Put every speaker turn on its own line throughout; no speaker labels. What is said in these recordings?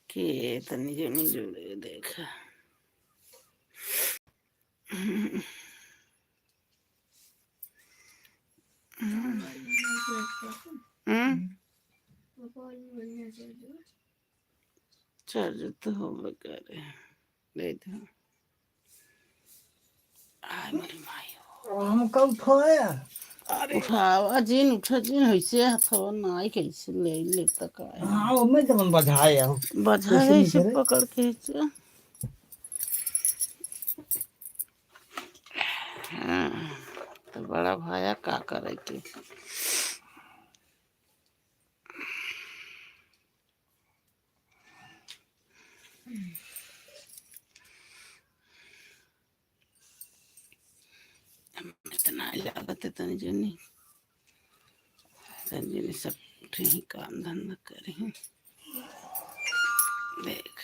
के तनी जनी जुड़े देख चार्ज तो हो करे ले दो आय मेरी माई
हम कब उठाया
उठावा जिन उठा जिन होइसे हथवा नाई कैसे ले तक आए
हाँ वो मैं तो बधाया हूँ
बजा
कैसे नहीं
जैसे
करे
पकड़ के चे। हाँ, तो बड़ा भाया का करे के इतना लागत है तनी जनी सब ठीक काम धंधा करे देख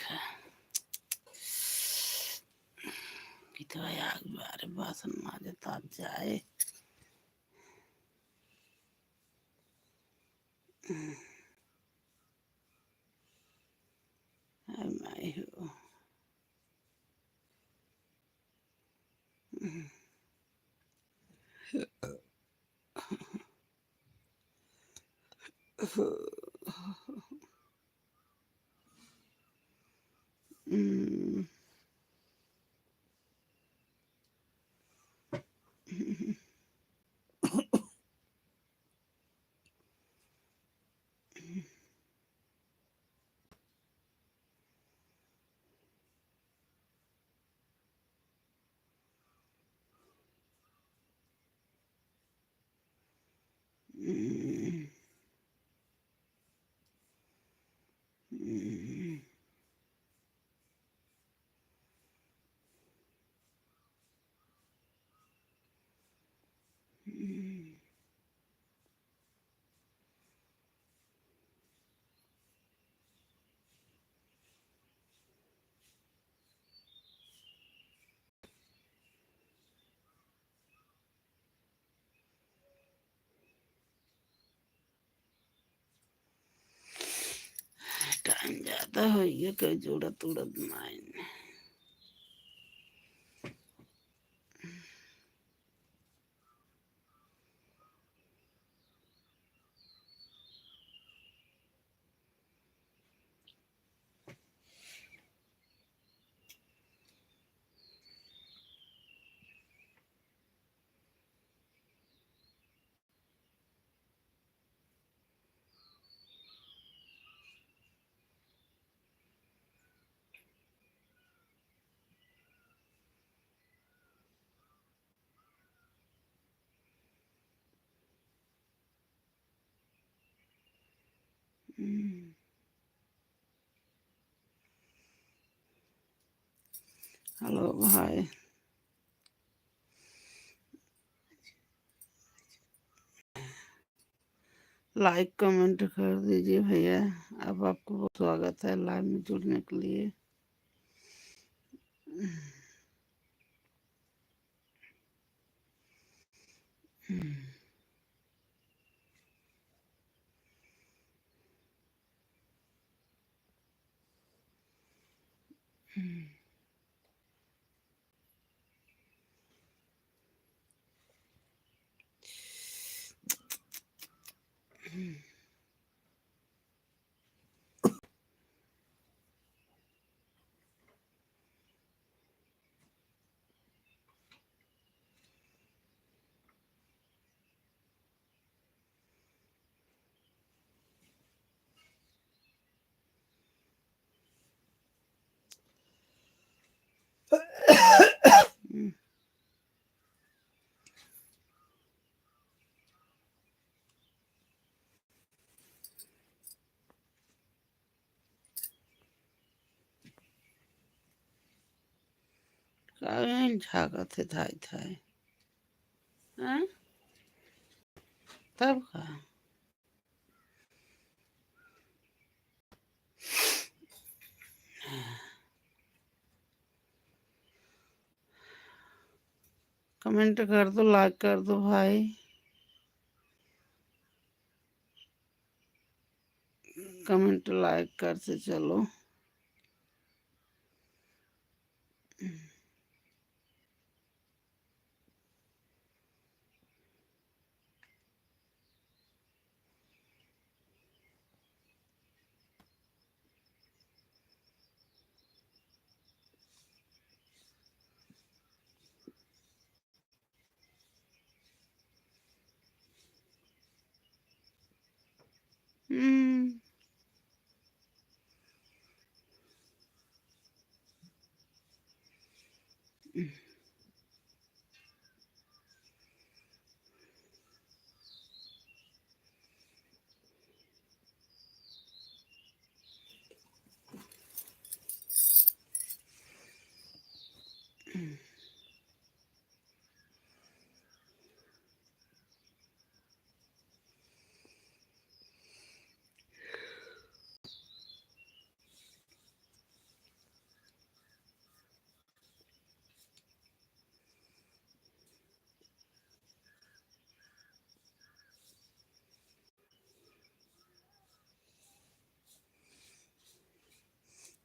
कितना आग बारे बासन माजे तब जाए आई माई हो टाइम ज्यादा हो गया कोई जरूरत उड़त नहीं हेलो भाई लाइक कमेंट कर दीजिए भैया अब आपको बहुत स्वागत है लाइव में जुड़ने के लिए कहीं झागत है थाई थाई हाँ? तब का कमेंट कर दो लाइक कर दो भाई कमेंट लाइक करते चलो। हम्म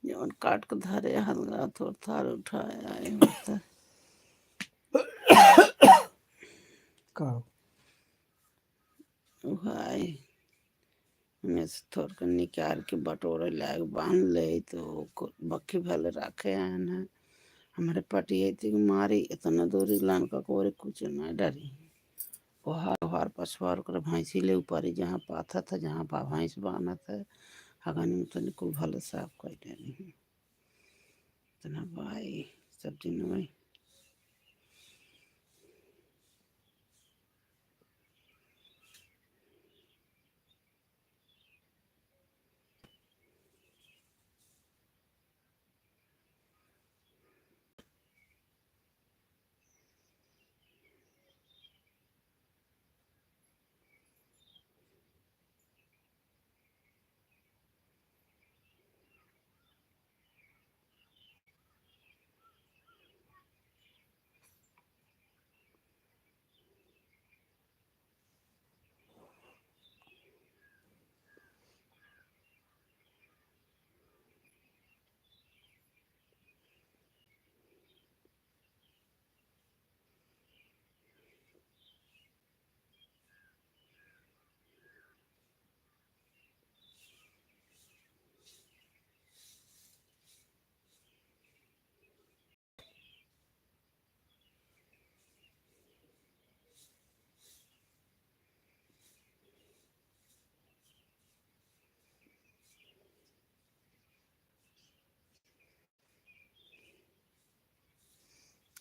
जौन काट के धरे हलगा थोड़ थार उठाया आए होता
का
भाई में से थोड़ के निकाल के बटोरे लाग बांध ले तो बक्की भले रखे हैं ना हमारे पटिए थी मारी इतना दूरी लान का कोरे कुछ ना डरी ओहार ओहार पछवार कर भैंसी ले ऊपर जहाँ पाथा था जहाँ भैंस बाना था हगन में तो कुल भले साफ कर देनी इतना भाई सब दिन में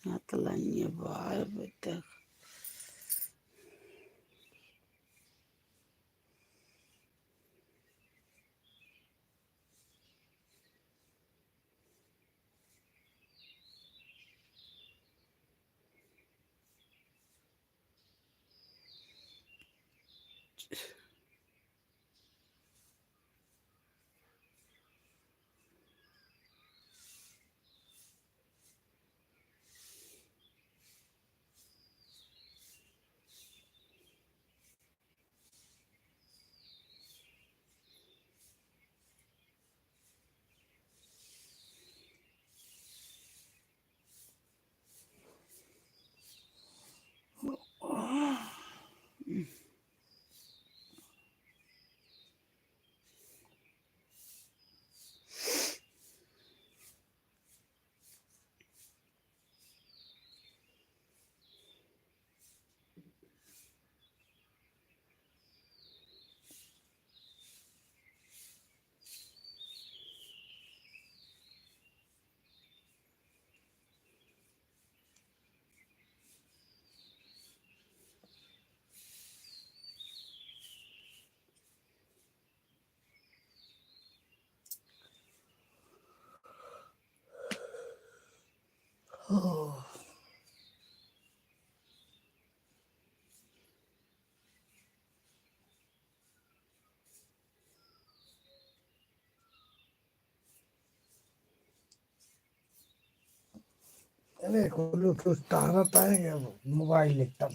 Atalanya भाई बेटा
अरे खोलो तो तारा पाएंगे मोबाइल एकदम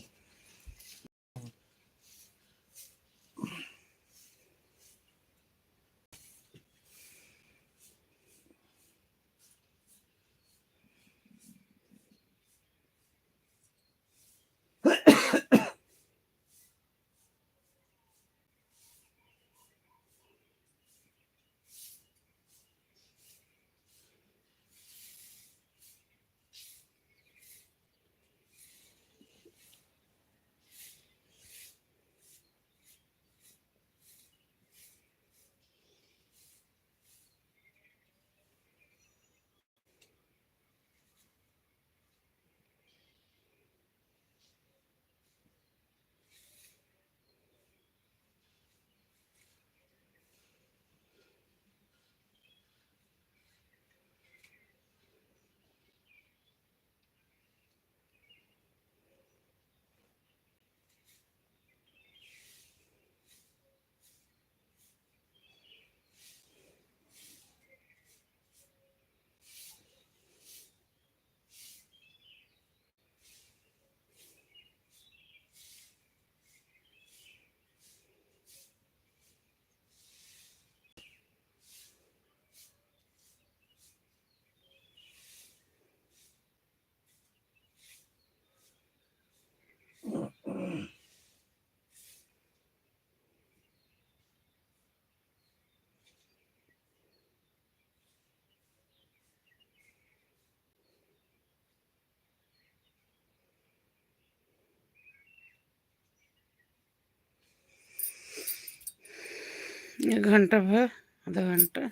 1 घंटा भर, आधा घंटा।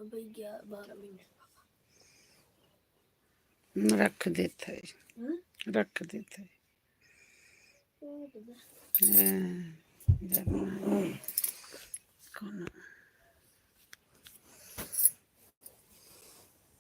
अभी 12 मिनट
रख देता है, रख देता है। हाँ, जब ना